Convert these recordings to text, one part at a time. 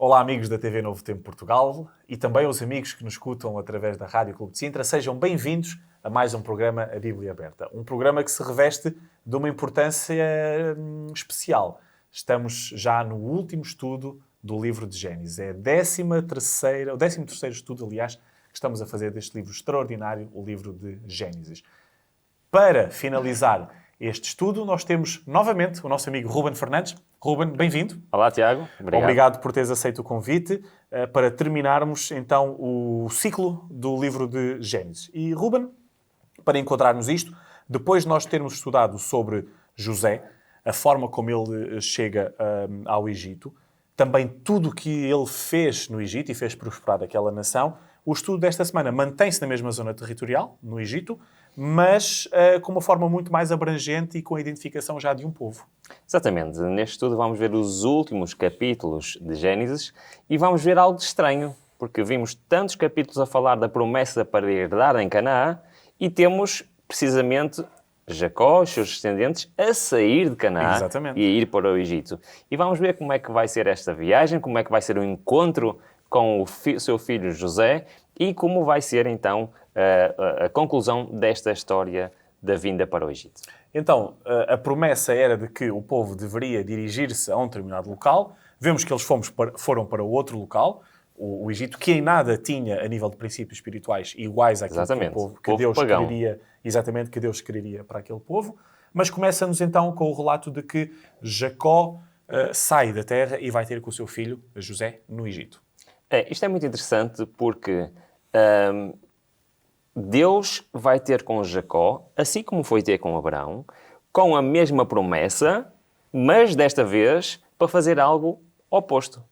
Olá, amigos da TV Novo Tempo Portugal e também aos amigos que nos escutam através da Rádio Clube de Sintra. Sejam bem-vindos a mais um programa A Bíblia Aberta. Um programa que se reveste de uma importância especial. Estamos já no último estudo do livro de Gênesis. É o 13º estudo, aliás, que estamos a fazer deste livro extraordinário, o livro de Gênesis. Para finalizar este estudo, nós temos novamente o nosso amigo Ruben Fernandes. Ruben, bem-vindo. Olá, Tiago. Obrigado por teres aceito o convite para terminarmos então o ciclo do livro de Gênesis. E Ruben, para encontrarmos isto, depois de nós termos estudado sobre José, a forma como ele chega ao Egito, também tudo o que ele fez no Egito e fez prosperar aquela nação, o estudo desta semana mantém-se na mesma zona territorial, no Egito, mas com uma forma muito mais abrangente e com a identificação já de um povo. Exatamente. Neste estudo vamos ver os últimos capítulos de Gênesis e vamos ver algo de estranho, porque vimos tantos capítulos a falar da promessa para herdar em Canaã e temos, precisamente, Jacó, os seus descendentes, a sair de Canaã Exatamente. e a ir para o Egito. E vamos ver como é que vai ser esta viagem, como é que vai ser o encontro com o seu filho José e como vai ser, então, a conclusão desta história da vinda para o Egito. Então, a promessa era de que o povo deveria dirigir-se a um determinado local. Vemos que eles foram para outro local, o Egito, que em nada tinha, a nível de princípios espirituais, iguais àquilo que o povo que Deus quereria, exatamente, que Deus quereria para aquele povo. Mas começa-nos então com o relato de que Jacó sai da terra e vai ter com o seu filho, José, no Egito. Isto é muito interessante porque Deus vai ter com Jacó, assim como foi ter com Abraão, com a mesma promessa, mas desta vez para fazer algo oposto.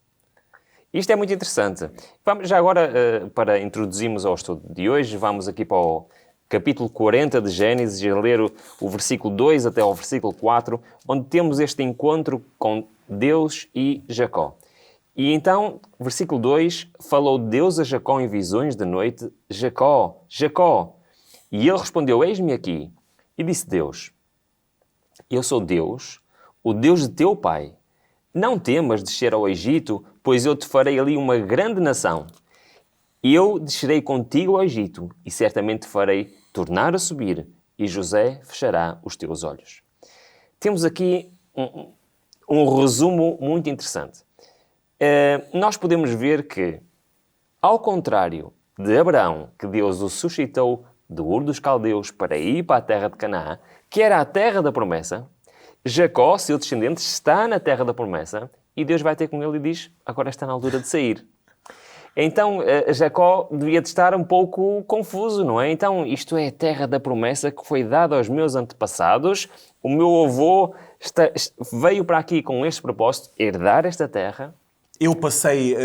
Isto é muito interessante. Vamos, já agora, para introduzirmos ao estudo de hoje, vamos aqui para o capítulo 40 de Gênesis e ler o versículo 2 até ao versículo 4, onde temos este encontro com Deus e Jacó. E então, versículo 2, falou Deus a Jacó em visões de noite, Jacó, Jacó. E ele respondeu, eis-me aqui. E disse Deus, eu sou Deus, o Deus de teu pai. Não temas descer ao Egito, pois eu te farei ali uma grande nação. Eu descerei contigo ao Egito, e certamente te farei tornar a subir, e José fechará os teus olhos. Temos aqui um resumo muito interessante. Nós podemos ver que, ao contrário de Abraão, que Deus o suscitou do Ur dos Caldeus para ir para a terra de Canaã, que era a terra da promessa, Jacó, seu descendente, está na terra da promessa e Deus vai ter com ele e diz, agora está na altura de sair. Então, Jacó devia de estar um pouco confuso, não é? Então, isto é a terra da promessa que foi dada aos meus antepassados. O meu avô veio para aqui com este propósito, herdar esta terra. Eu passei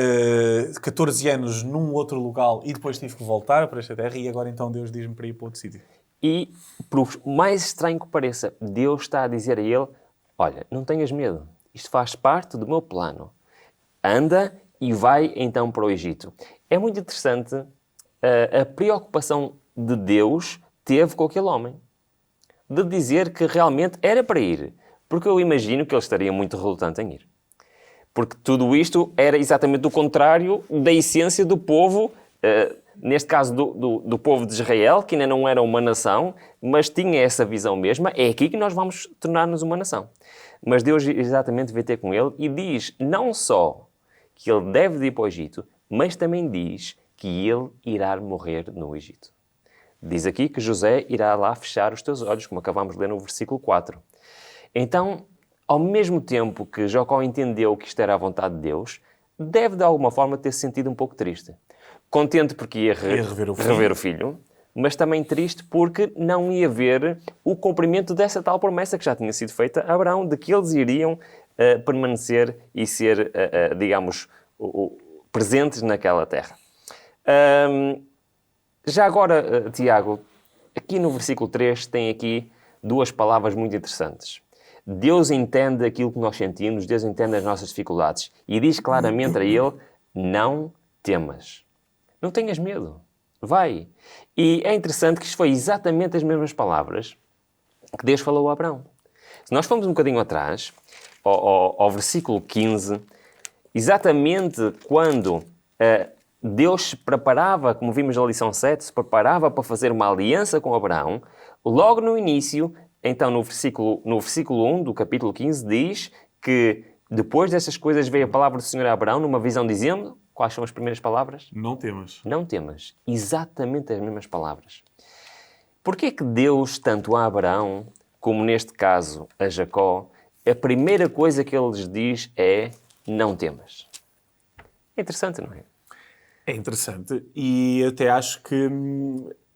14 anos num outro lugar e depois tive que voltar para esta terra e agora então Deus diz-me para ir para outro sítio. E, por mais estranho que pareça, Deus está a dizer a ele, olha, não tenhas medo, isto faz parte do meu plano. Anda e vai então para o Egito. É muito interessante a preocupação de Deus teve com aquele homem. De dizer que realmente era para ir. Porque eu imagino que ele estaria muito relutante em ir. Porque tudo isto era exatamente o contrário da essência do povo, neste caso do povo de Israel, que ainda não era uma nação, mas tinha essa visão mesma, é aqui que nós vamos tornar-nos uma nação. Mas Deus exatamente veio ter com ele e diz não só que ele deve ir para o Egito, mas também diz que ele irá morrer no Egito. Diz aqui que José irá lá fechar os teus olhos, como acabamos de ler no versículo 4. Então, ao mesmo tempo que Jacó entendeu que isto era a vontade de Deus, deve de alguma forma ter se sentido um pouco triste. Contente porque ia rever o filho, mas também triste porque não ia ver o cumprimento dessa tal promessa que já tinha sido feita a Abraão, de que eles iriam permanecer e ser, digamos, presentes naquela terra. Já agora, Tiago, aqui no versículo 3 tem aqui duas palavras muito interessantes. Deus entende aquilo que nós sentimos, Deus entende as nossas dificuldades e diz claramente a ele, não temas. Não tenhas medo. Vai. E é interessante que isto foi exatamente as mesmas palavras que Deus falou a Abraão. Se nós formos um bocadinho atrás, ao versículo 15, exatamente quando Deus se preparava, como vimos na lição 7, se preparava para fazer uma aliança com Abraão, logo no início, então no versículo 1 do capítulo 15, diz que depois dessas coisas veio a palavra do Senhor a Abraão numa visão dizendo, quais são as primeiras palavras? Não temas. Não temas. Exatamente as mesmas palavras. Porquê que Deus, tanto a Abraão, como neste caso a Jacó, a primeira coisa que ele lhes diz é não temas? É interessante, não é? É interessante e até acho que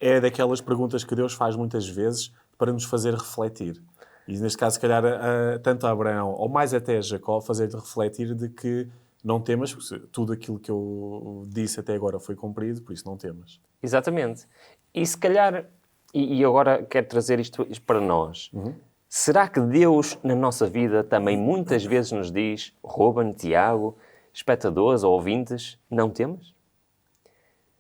é daquelas perguntas que Deus faz muitas vezes para nos fazer refletir. E neste caso, se calhar, tanto a Abraão, ou mais até a Jacó, fazer-te refletir de que não temas, porque tudo aquilo que eu disse até agora foi cumprido, por isso não temas. Exatamente. E se calhar, e agora quero trazer isto para nós, será que Deus na nossa vida também muitas vezes nos diz, Ruben, Tiago, espectadores ou ouvintes, não temas?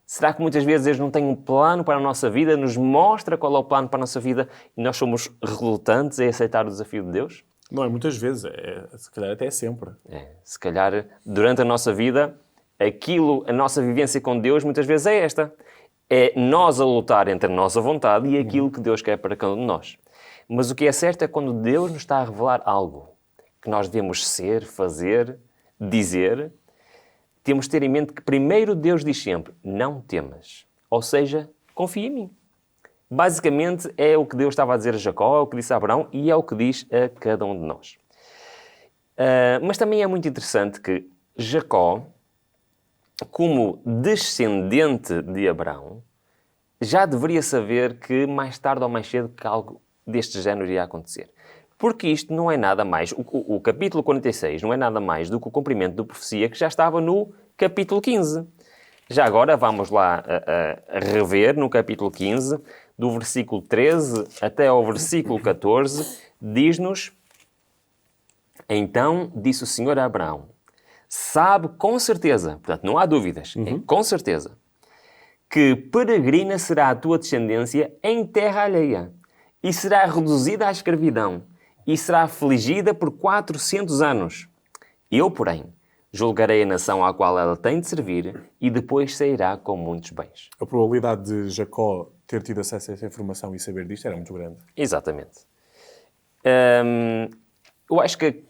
Será que muitas vezes Deus não tem um plano para a nossa vida, nos mostra qual é o plano para a nossa vida e nós somos relutantes em aceitar o desafio de Deus? Não é muitas vezes, se calhar até sempre. Se calhar durante a nossa vida, a nossa vivência com Deus muitas vezes é esta. É nós a lutar entre a nossa vontade e aquilo que Deus quer para cada um de nós. Mas o que é certo é quando Deus nos está a revelar algo que nós devemos ser, fazer, dizer, temos de ter em mente que primeiro Deus diz sempre, não temas. Ou seja, confia em mim. Basicamente é o que Deus estava a dizer a Jacó, é o que disse a Abraão e é o que diz a cada um de nós. Mas também é muito interessante que Jacó, como descendente de Abraão, já deveria saber que mais tarde ou mais cedo que algo deste género iria acontecer. Porque isto não é nada mais, o capítulo 46 não é nada mais do que o cumprimento da profecia que já estava no capítulo 15. Já agora vamos lá a rever no capítulo 15, do versículo 13 até ao versículo 14, diz-nos: Então disse o Senhor a Abraão, sabe com certeza, portanto não há dúvidas, com certeza, que peregrina será a tua descendência em terra alheia, e será reduzida à escravidão, e será afligida por 400 anos. Eu, porém, julgarei a nação à qual ela tem de servir, e depois sairá com muitos bens. A probabilidade de Jacó ter tido acesso a essa informação e saber disto era muito grande. Exatamente. Eu acho que,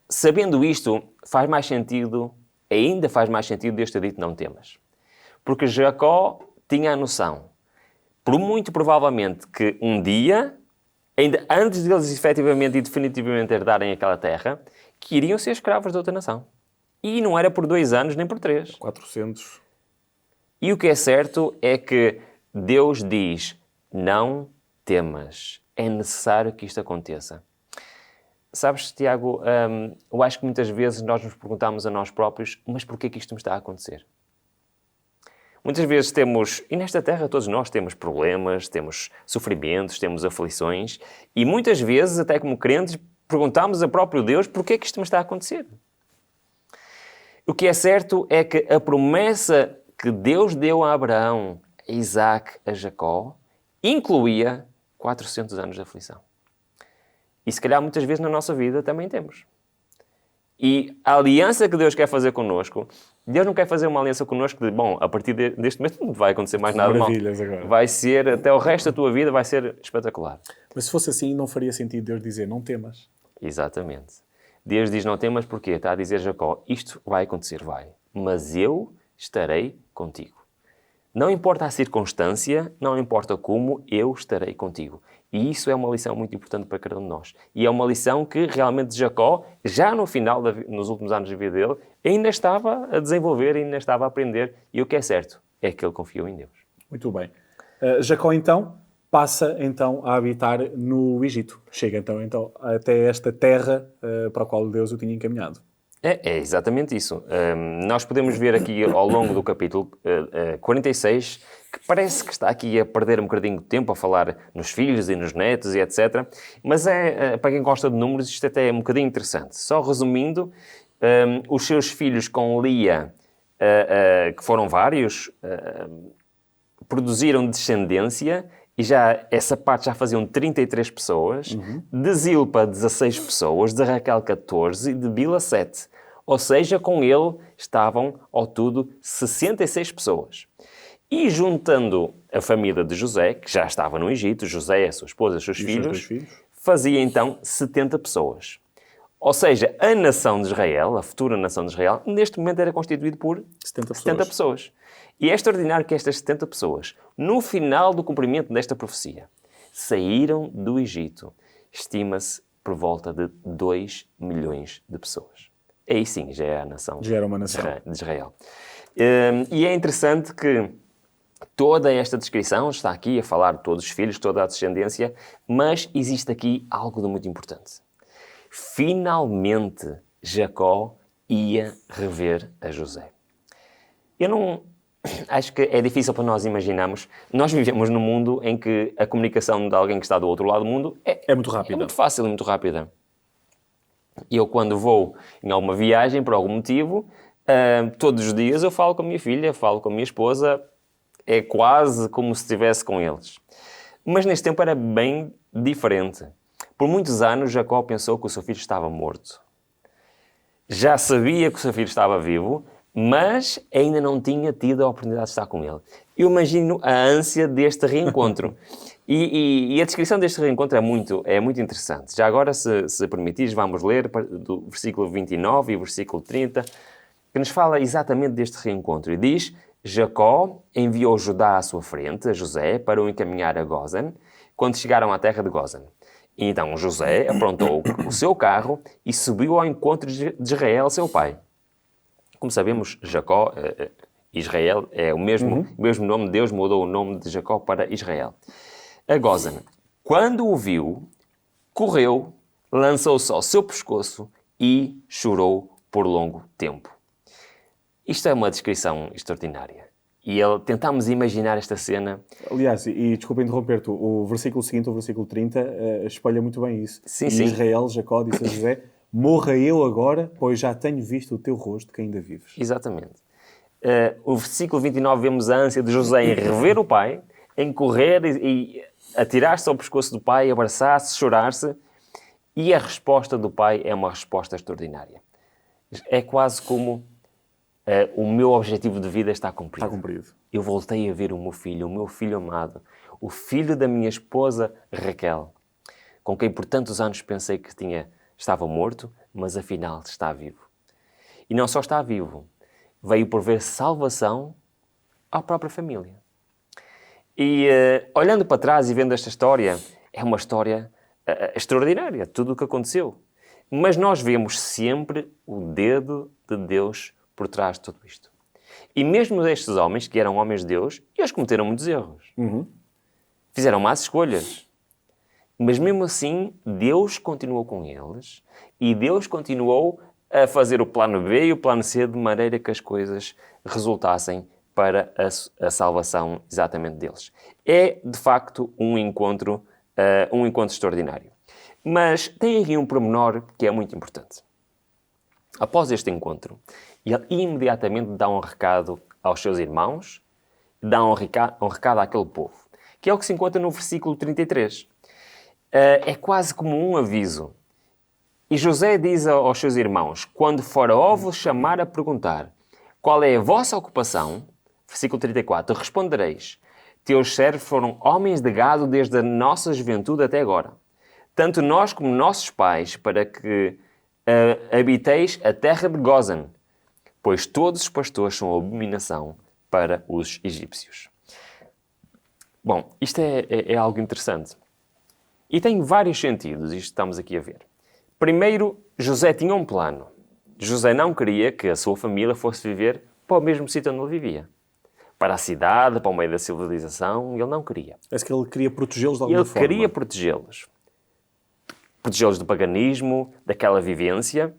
sabendo isto, faz mais sentido, ainda faz mais sentido Deus ter dito não temas. Porque Jacó tinha a noção, por muito provavelmente, que um dia, ainda antes de eles efetivamente e definitivamente herdarem aquela terra, que iriam ser escravos de outra nação. E não era por 2 anos nem por 3. 400. E o que é certo é que Deus diz, não temas. É necessário que isto aconteça. Sabes, Tiago, eu acho que muitas vezes nós nos perguntamos a nós próprios, mas porquê que isto me está a acontecer? Muitas vezes temos, e nesta terra todos nós temos problemas, temos sofrimentos, temos aflições, e muitas vezes, até como crentes, perguntamos a próprio Deus, porquê que isto me está a acontecer? O que é certo é que a promessa que Deus deu a Abraão, a Isaac, a Jacó, incluía 400 anos de aflição. E se calhar muitas vezes na nossa vida também temos. E a aliança que Deus quer fazer connosco, Deus não quer fazer uma aliança connosco de, bom, a partir deste momento não vai acontecer mais nada mal. Agora. Vai ser, até o resto da tua vida vai ser espetacular. Mas se fosse assim, não faria sentido Deus dizer, não temas. Exatamente. Deus diz, não temas porquê? Está a dizer Jacó, isto vai acontecer, vai. Mas eu estarei contigo. Não importa a circunstância, não importa como, eu estarei contigo. E isso é uma lição muito importante para cada um de nós. E é uma lição que realmente Jacó, já no final, nos últimos anos da vida dele, ainda estava a desenvolver, ainda estava a aprender. E o que é certo é que ele confiou em Deus. Muito bem. Jacó, então, passa então a habitar no Egito. Chega então até esta terra para a qual Deus o tinha encaminhado. É exatamente isso. Nós podemos ver aqui ao longo do capítulo 46 que parece que está aqui a perder um bocadinho de tempo a falar nos filhos e nos netos e etc. Mas para quem gosta de números, isto até é um bocadinho interessante. Só resumindo, os seus filhos com Lia, que foram vários, produziram descendência e já essa parte já faziam 33 pessoas, de Zilpa 16 pessoas, de Raquel 14 e de Bila 7. Ou seja, com ele estavam, ao todo, 66 pessoas. E juntando a família de José, que já estava no Egito, José, a sua esposa, os seus filhos, fazia então 70 pessoas. Ou seja, a nação de Israel, a futura nação de Israel, neste momento era constituída por 70 pessoas. E é extraordinário que estas 70 pessoas, no final do cumprimento desta profecia, saíram do Egito. Estima-se por volta de 2 milhões de pessoas. Aí sim, já é a nação já era uma nação de Israel. E é interessante que toda esta descrição está aqui a falar de todos os filhos, toda a descendência, mas existe aqui algo de muito importante. Finalmente, Jacó ia rever a José. Eu não... Acho que é difícil para nós imaginarmos. Nós vivemos num mundo em que a comunicação de alguém que está do outro lado do mundo é muito rápida. É muito fácil e muito rápida. Eu, quando vou em alguma viagem, por algum motivo, todos os dias eu falo com a minha filha, falo com a minha esposa, é quase como se estivesse com eles. Mas neste tempo era bem diferente. Por muitos anos, Jacó pensou que o seu filho estava morto. Já sabia que o seu filho estava vivo, mas ainda não tinha tido a oportunidade de estar com ele. Eu imagino a ânsia deste reencontro. E a descrição deste reencontro é muito interessante. Já agora, se permitires, vamos ler do versículo 29 e o versículo 30, que nos fala exatamente deste reencontro. E diz: Jacó enviou Judá à sua frente, a José, para o encaminhar a Gósen, quando chegaram à terra de Gósen. E então José aprontou o seu carro e subiu ao encontro de Israel, seu pai. Como sabemos, Jacó, Israel, é o mesmo nome. Deus mudou o nome de Jacó para Israel. A Gósen, quando o viu, correu, lançou-se ao seu pescoço e chorou por longo tempo. Isto é uma descrição extraordinária. E tentámos imaginar esta cena. Aliás, e desculpa interromper-te, o versículo seguinte, o versículo 30, espelha muito bem isso. Sim, e sim. Israel, Jacó, disse a José: morra eu agora, pois já tenho visto o teu rosto que ainda vives. Exatamente. O versículo 29 vemos a ânsia de José em rever o pai, em correr e atirar-se ao pescoço do pai, abraçar-se, chorar-se. E a resposta do pai é uma resposta extraordinária. É quase como: o meu objetivo de vida está cumprido. Está cumprido. Eu voltei a ver o meu filho amado, o filho da minha esposa Raquel, com quem por tantos anos pensei que estava morto, mas afinal está vivo. E não só está vivo, veio prover salvação à própria família. E olhando para trás e vendo esta história, é uma história extraordinária, tudo o que aconteceu. Mas nós vemos sempre o dedo de Deus por trás de tudo isto. E mesmo estes homens, que eram homens de Deus, eles cometeram muitos erros. Fizeram más escolhas. Mas mesmo assim, Deus continuou com eles e Deus continuou a fazer o plano B e o plano C de maneira que as coisas resultassem para a salvação exatamente deles. É, de facto, um encontro extraordinário. Mas tem aqui um pormenor que é muito importante. Após este encontro, ele imediatamente dá um recado aos seus irmãos, dá um recado àquele povo, que é o que se encontra no versículo 33. É quase como um aviso. E José diz aos seus irmãos: quando Faraó vos chamar a perguntar qual é a vossa ocupação, versículo 34, respondereis: teus servos foram homens de gado desde a nossa juventude até agora, tanto nós como nossos pais, para que habiteis a terra de Gósen, pois todos os pastores são abominação para os egípcios. Bom, isto é algo interessante. E tem vários sentidos, isto estamos aqui a ver. Primeiro, José tinha um plano. José não queria que a sua família fosse viver para o mesmo sítio onde ele vivia. Para a cidade, para o meio da civilização, ele não queria. Parece que ele queria protegê-los de alguma forma. Ele queria protegê-los. Protegê-los do paganismo, daquela vivência.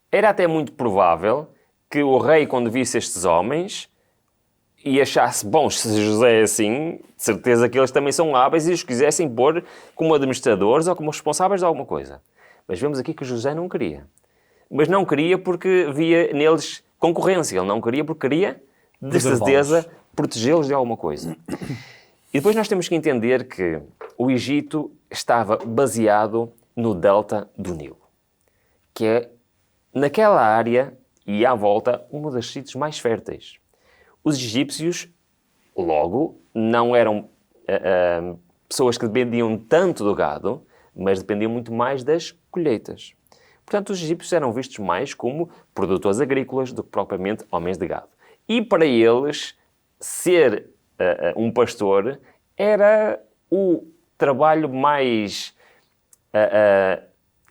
Era até muito provável que o rei, quando visse estes homens, e achasse: bom, se José é assim, de certeza que eles também são hábeis e os quisessem pôr como administradores ou como responsáveis de alguma coisa. Mas vemos aqui que José não queria. Mas não queria porque via neles concorrência. Ele não queria porque queria, de certeza, protegê-los de alguma coisa. E depois nós temos que entender que o Egito estava baseado no delta do Nilo, que é naquela área e à volta, um dos sítios mais férteis. Os egípcios, logo, não eram pessoas que dependiam tanto do gado, mas dependiam muito mais das colheitas. Portanto, os egípcios eram vistos mais como produtores agrícolas do que propriamente homens de gado. E para eles, ser um pastor era o trabalho mais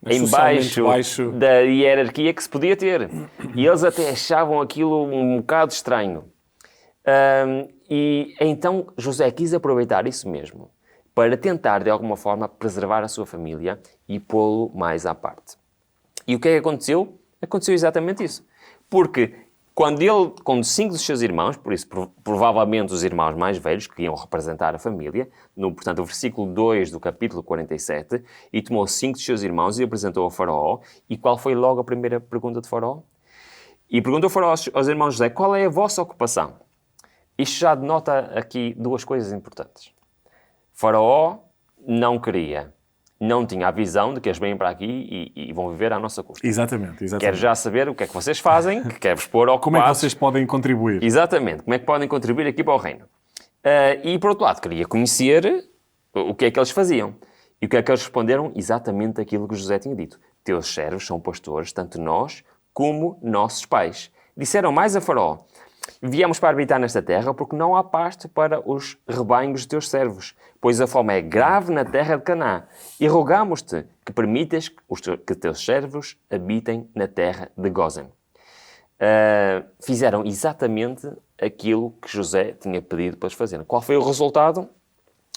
em baixo da hierarquia que se podia ter. E eles até achavam aquilo um bocado estranho. E então José quis aproveitar isso mesmo para tentar, de alguma forma, preservar a sua família e pô-lo mais à parte. E o que é que aconteceu? Aconteceu exatamente isso. Porque quando ele, com 5 dos seus irmãos, por isso provavelmente os irmãos mais velhos, que iam representar a família, portanto, o versículo 2 do capítulo 47, e tomou 5 dos seus irmãos e apresentou ao faraó. E qual foi logo a primeira pergunta de faraó? E perguntou ao faraó aos irmãos José, qual é a vossa ocupação? Isto já denota aqui 2 coisas importantes. Faraó não queria, não tinha a visão de que eles vêm para aqui e vão viver à nossa custa. Exatamente. Quer já saber o que é que vocês fazem, que quer-vos pôr ocupados. Como é que vocês podem contribuir? Exatamente, como é que podem contribuir aqui para o reino. E, por outro lado, queria conhecer o que é que eles faziam. E o que é que eles responderam? Exatamente aquilo que José tinha dito. Teus servos são pastores, tanto nós como nossos pais. Disseram mais a Faraó, viemos para habitar nesta terra porque não há pasto para os rebanhos de teus servos, pois a fome é grave na terra de Canaã. E rogamos-te que permitas que teus servos habitem na terra de Gósen. Fizeram exatamente aquilo que José tinha pedido para eles fazerem. Qual foi o resultado?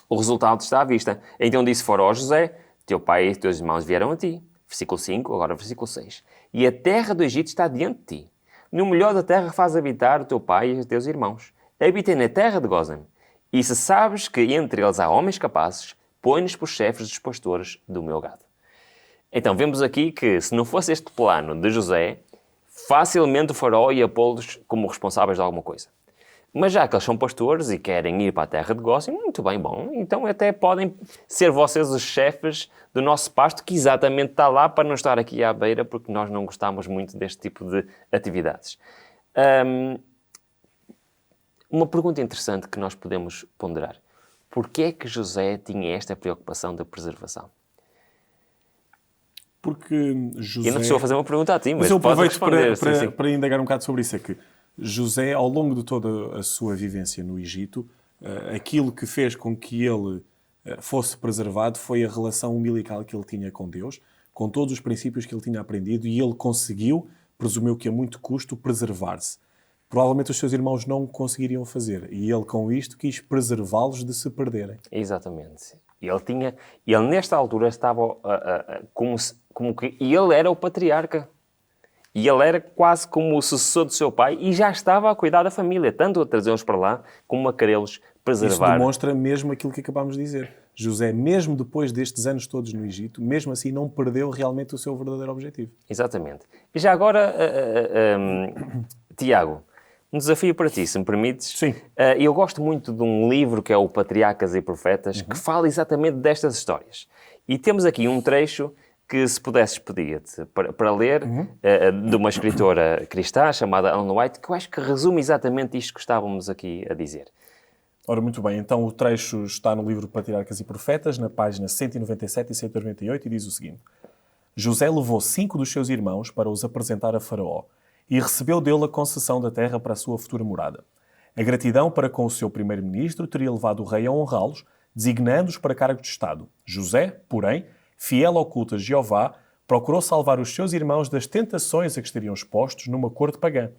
O resultado está à vista. Então disse Faraó a José, teu pai e teus irmãos vieram a ti. Versículo 5, agora versículo 6. E a terra do Egito está diante de ti. No melhor da terra faz habitar o teu pai e os teus irmãos. Habitem na terra de Gósen. E se sabes que entre eles há homens capazes, põe-nos por chefes dos pastores do meu gado. Então, vemos aqui que, se não fosse este plano de José, facilmente o faraó ia pô-los como responsáveis de alguma coisa. Mas já que eles são pastores e querem ir para a terra de Gósen, muito bem, bom, então até podem ser vocês os chefes do nosso pasto, que exatamente está lá para não estar aqui à beira, porque nós não gostamos muito deste tipo de atividades. Uma pergunta interessante que nós podemos ponderar. Porquê é que José tinha esta preocupação da preservação? Porque José... Eu não estou a fazer uma pergunta a ti, mas eu aproveito para indagar um bocado sobre isso. É que José, ao longo de toda a sua vivência no Egito, aquilo que fez com que ele fosse preservado foi a relação umbilical que ele tinha com Deus, com todos os princípios que ele tinha aprendido, e ele conseguiu, presumiu que a muito custo, preservar-se. Provavelmente os seus irmãos não conseguiriam fazer, e ele com isto quis preservá-los de se perderem. Exatamente. Ele nesta altura estava como que ele era o patriarca. E ele era quase como o sucessor do seu pai e já estava a cuidar da família, tanto a trazê-los para lá como a querer-los preservar. Isso demonstra mesmo aquilo que acabámos de dizer. José, mesmo depois destes anos todos no Egito, mesmo assim não perdeu realmente o seu verdadeiro objetivo. Exatamente. E já agora, Tiago, um desafio para ti, se me permites. Sim. Eu gosto muito de um livro que é o Patriarcas e Profetas, que fala exatamente destas histórias. E temos aqui um trecho que, se pudesses, pedia-te para ler, de uma escritora cristã chamada Ellen White, que eu acho que resume exatamente isto que estávamos aqui a dizer. Ora, muito bem. Então, o trecho está no livro Patriarcas e Profetas, na página 197 e 198, e diz o seguinte. José levou 5 dos seus irmãos para os apresentar a Faraó e recebeu dele a concessão da terra para a sua futura morada. A gratidão para com o seu primeiro-ministro teria levado o rei a honrá-los, designando-os para cargo de Estado. José, porém, fiel ao culto a Jeová, procurou salvar os seus irmãos das tentações a que estariam expostos numa corte pagã.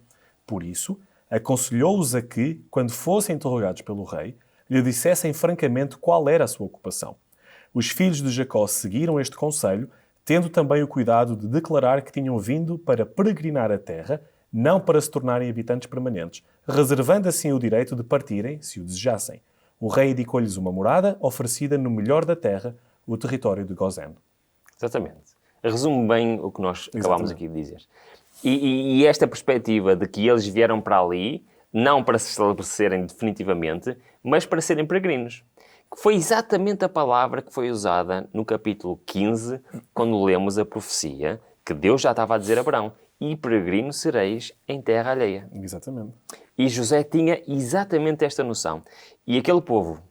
Por isso, aconselhou-os a que, quando fossem interrogados pelo rei, lhe dissessem francamente qual era a sua ocupação. Os filhos de Jacó seguiram este conselho, tendo também o cuidado de declarar que tinham vindo para peregrinar a terra, não para se tornarem habitantes permanentes, reservando assim o direito de partirem, se o desejassem. O rei indicou-lhes uma morada oferecida no melhor da terra, o território de Gósen. Exatamente. Resume bem o que nós acabámos aqui de dizer. E esta perspectiva de que eles vieram para ali, não para se estabelecerem definitivamente, mas para serem peregrinos. Que foi exatamente a palavra que foi usada no capítulo 15, quando lemos a profecia que Deus já estava a dizer a Abraão. e peregrino sereis em terra alheia. Exatamente. E José tinha exatamente esta noção. E aquele povo,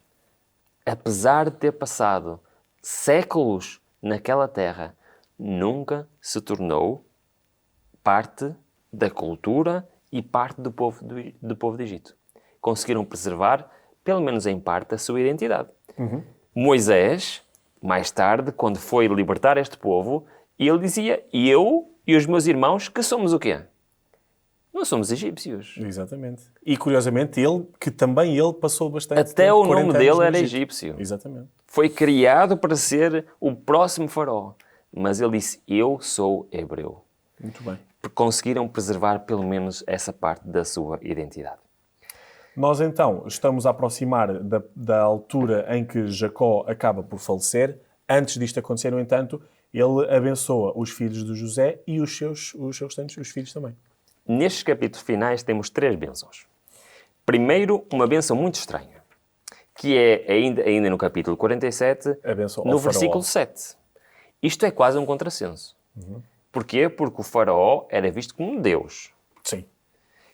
apesar de ter passado séculos naquela terra, nunca se tornou parte da cultura e parte do povo do Egito. Conseguiram preservar, pelo menos em parte, a sua identidade. Moisés, mais tarde, quando foi libertar este povo, ele dizia, eu e os meus irmãos, que somos o quê? Não somos egípcios. Exatamente. E curiosamente, também ele passou bastante Até tempo, o nome 40 anos dele no era Egito. egípcio. Exatamente. Foi criado para ser o próximo faraó. Mas ele disse, eu sou hebreu. Muito bem. Porque conseguiram preservar pelo menos essa parte da sua identidade. Nós então estamos a aproximar da altura em que Jacó acaba por falecer. Antes disto acontecer, no entanto, ele abençoa os filhos de José e os seus restantes, os filhos também. Nestes capítulos finais temos 3 bênçãos. Primeiro, uma bênção muito estranha, que é ainda no capítulo 47, A bênção no ao versículo faraó. 7. Isto é quase um contrassenso. Porquê? Porque o faraó era visto como um Deus, Sim.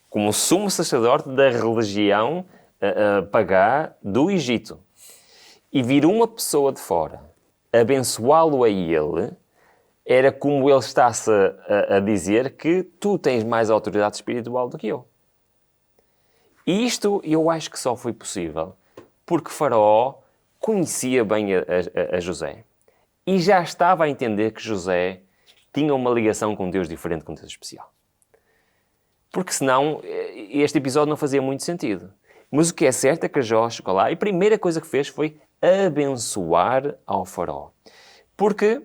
como o sumo sacerdote da religião pagã do Egito. E vir uma pessoa de fora abençoá-lo a ele, era como ele está-se a dizer que tu tens mais autoridade espiritual do que eu. E isto eu acho que só foi possível porque Faraó conhecia bem a José e já estava a entender que José tinha uma ligação com Deus diferente, com Deus especial. Porque senão este episódio não fazia muito sentido. Mas o que é certo é que Jó chegou lá e a primeira coisa que fez foi abençoar ao faraó. Porque,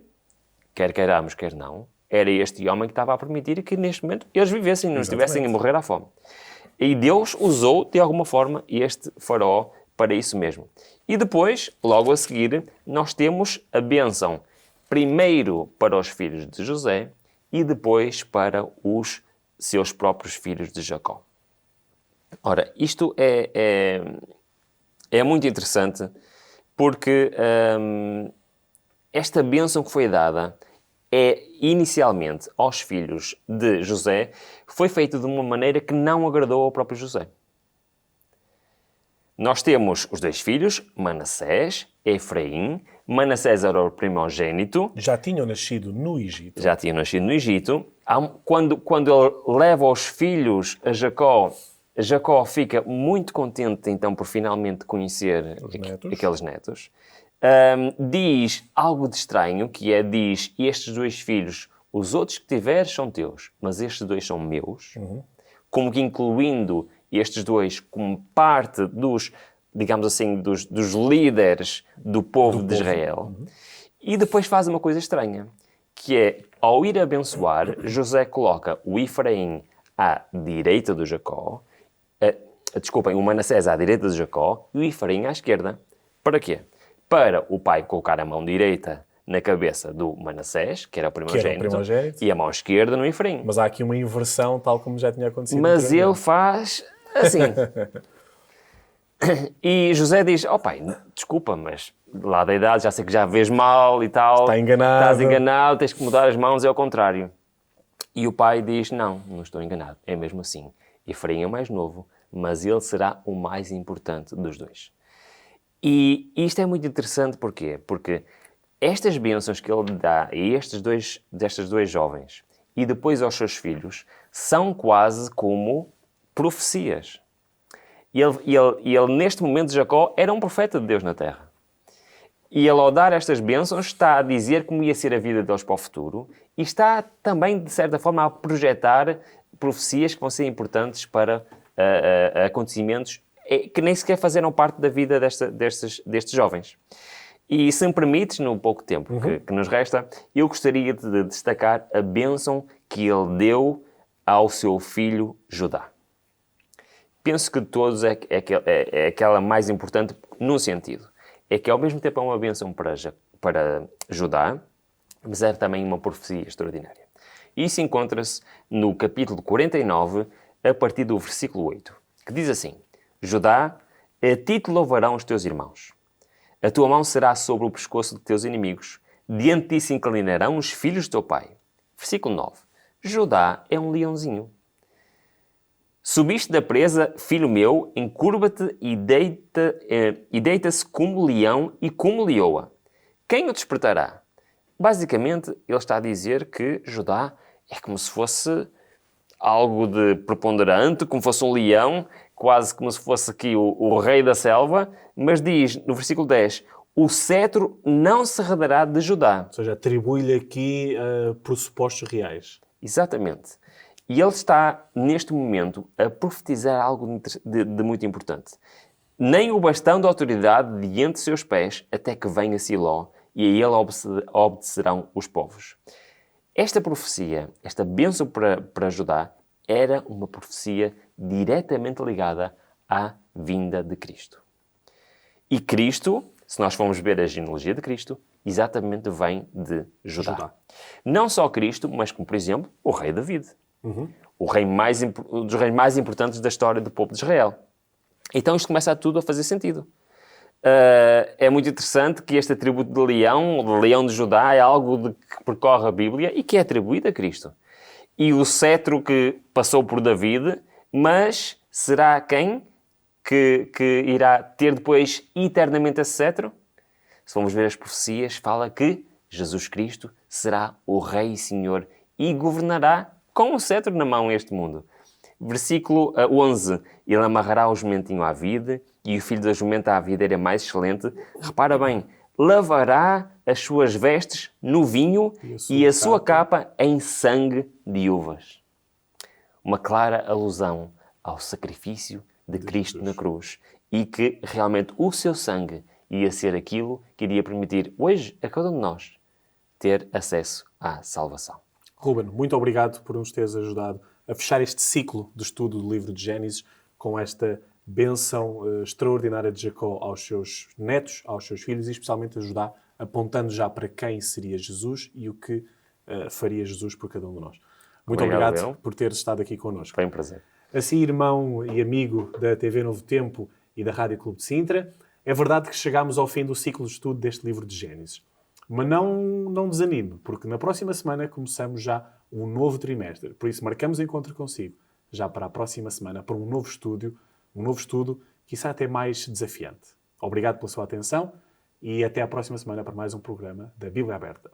quer queiramos, quer não, era este homem que estava a permitir que neste momento eles vivessem, não estivessem a morrer à fome. E Deus usou, de alguma forma, este faraó para isso mesmo. E depois, logo a seguir, nós temos a bênção primeiro para os filhos de José e depois para os seus próprios filhos de Jacó. Ora, isto é muito interessante porque esta bênção que foi dada inicialmente aos filhos de José foi feita de uma maneira que não agradou ao próprio José. Nós temos os 2 filhos, Manassés, Efraim. Manassés era o primogênito. Já tinham nascido no Egito. Já tinha nascido no Egito. Quando ele leva os filhos a Jacó, Jacó fica muito contente então por finalmente conhecer aqueles netos. Diz algo de estranho, que diz, estes 2 filhos, os outros que tiveres são teus, mas estes 2 são meus. Como que incluindo estes 2 como parte dos, digamos assim, dos líderes do povo de Israel. E depois faz uma coisa estranha, que é, ao ir abençoar, José coloca o Efraim à direita do Jacó, o Manassés à direita de Jacó e o Efraim à esquerda. Para quê? Para o pai colocar a mão direita na cabeça do Manassés, que era o primogênito, e a mão esquerda no Efraim. Mas há aqui uma inversão, tal como já tinha acontecido. Mas ele faz assim. E José diz, pai, desculpa, mas lá da idade já sei que já vês mal e tal. Está enganado. Estás enganado, tens que mudar as mãos, é ao contrário. E o pai diz, não estou enganado, é mesmo assim. Efraim é o mais novo, mas ele será o mais importante dos 2. E isto é muito interessante, porquê? Porque estas bênçãos que ele dá a destes dois jovens e depois aos seus filhos são quase como profecias. E ele, neste momento, Jacó era um profeta de Deus na terra. E ele, ao dar estas bênçãos, está a dizer como ia ser a vida deles para o futuro e está também, de certa forma, a projetar profecias que vão ser importantes para acontecimentos que nem sequer fizeram parte da vida destes jovens. E se me permites, no pouco tempo que nos resta, eu gostaria de destacar a bênção que ele deu ao seu filho Judá. Penso que de todos é aquela mais importante num sentido. É que ao mesmo tempo é uma bênção para Judá, mas é também uma profecia extraordinária. Isso encontra-se no capítulo 49, a partir do versículo 8, que diz assim: Judá, a ti te louvarão os teus irmãos. A tua mão será sobre o pescoço de teus inimigos. Diante de ti se inclinarão os filhos de teu pai. Versículo 9. Judá é um leãozinho. Subiste da presa, filho meu, encurva-te e deita-se como leão e como leoa. Quem o despertará? Basicamente, ele está a dizer que Judá é como se fosse algo de preponderante, como fosse um leão, quase como se fosse aqui o rei da selva, mas diz no versículo 10, o cetro não se arredará de Judá. Ou seja, atribui-lhe aqui pressupostos reais. Exatamente. E ele está, neste momento, a profetizar algo de muito importante. Nem o bastão de autoridade diante de seus pés, até que venha Siló, e a ele obedecerão os povos. Esta profecia, esta bênção para Judá, era uma profecia diretamente ligada à vinda de Cristo. E Cristo, se nós formos ver a genealogia de Cristo, exatamente vem de Judá. Não só Cristo, mas como, por exemplo, o rei David. Um dos reis mais importantes da história do povo de Israel. Então isto começa tudo a fazer sentido. É muito interessante que este atributo de leão de Judá, é algo que percorre a Bíblia e que é atribuído a Cristo. E o cetro que passou por David, mas será quem que irá ter depois eternamente esse cetro? Se vamos ver as profecias, fala que Jesus Cristo será o Rei e Senhor e governará com o cetro na mão este mundo. Versículo 11. Ele amarrará o jumentinho à vide e o filho da jumenta à videira mais excelente. Repara bem, lavará as suas vestes no vinho e a sua capa em sangue de uvas. Uma clara alusão ao sacrifício de Cristo na cruz e que realmente o seu sangue ia ser aquilo que iria permitir hoje a cada um de nós ter acesso à salvação. Ruben, muito obrigado por nos teres ajudado a fechar este ciclo de estudo do livro de Gênesis com esta bênção extraordinária de Jacó aos seus netos, aos seus filhos e especialmente a Judá, apontando já para quem seria Jesus e o que faria Jesus por cada um de nós. Muito obrigado por teres estado aqui connosco. Foi um prazer. Assim, irmão e amigo da TV Novo Tempo e da Rádio Clube de Sintra, é verdade que chegámos ao fim do ciclo de estudo deste livro de Gênesis. Mas não desanime, porque na próxima semana começamos já um novo trimestre. Por isso, marcamos o encontro consigo já para a próxima semana, para um novo estudo, quiçá até mais desafiante. Obrigado pela sua atenção e até à próxima semana para mais um programa da Bíblia Aberta.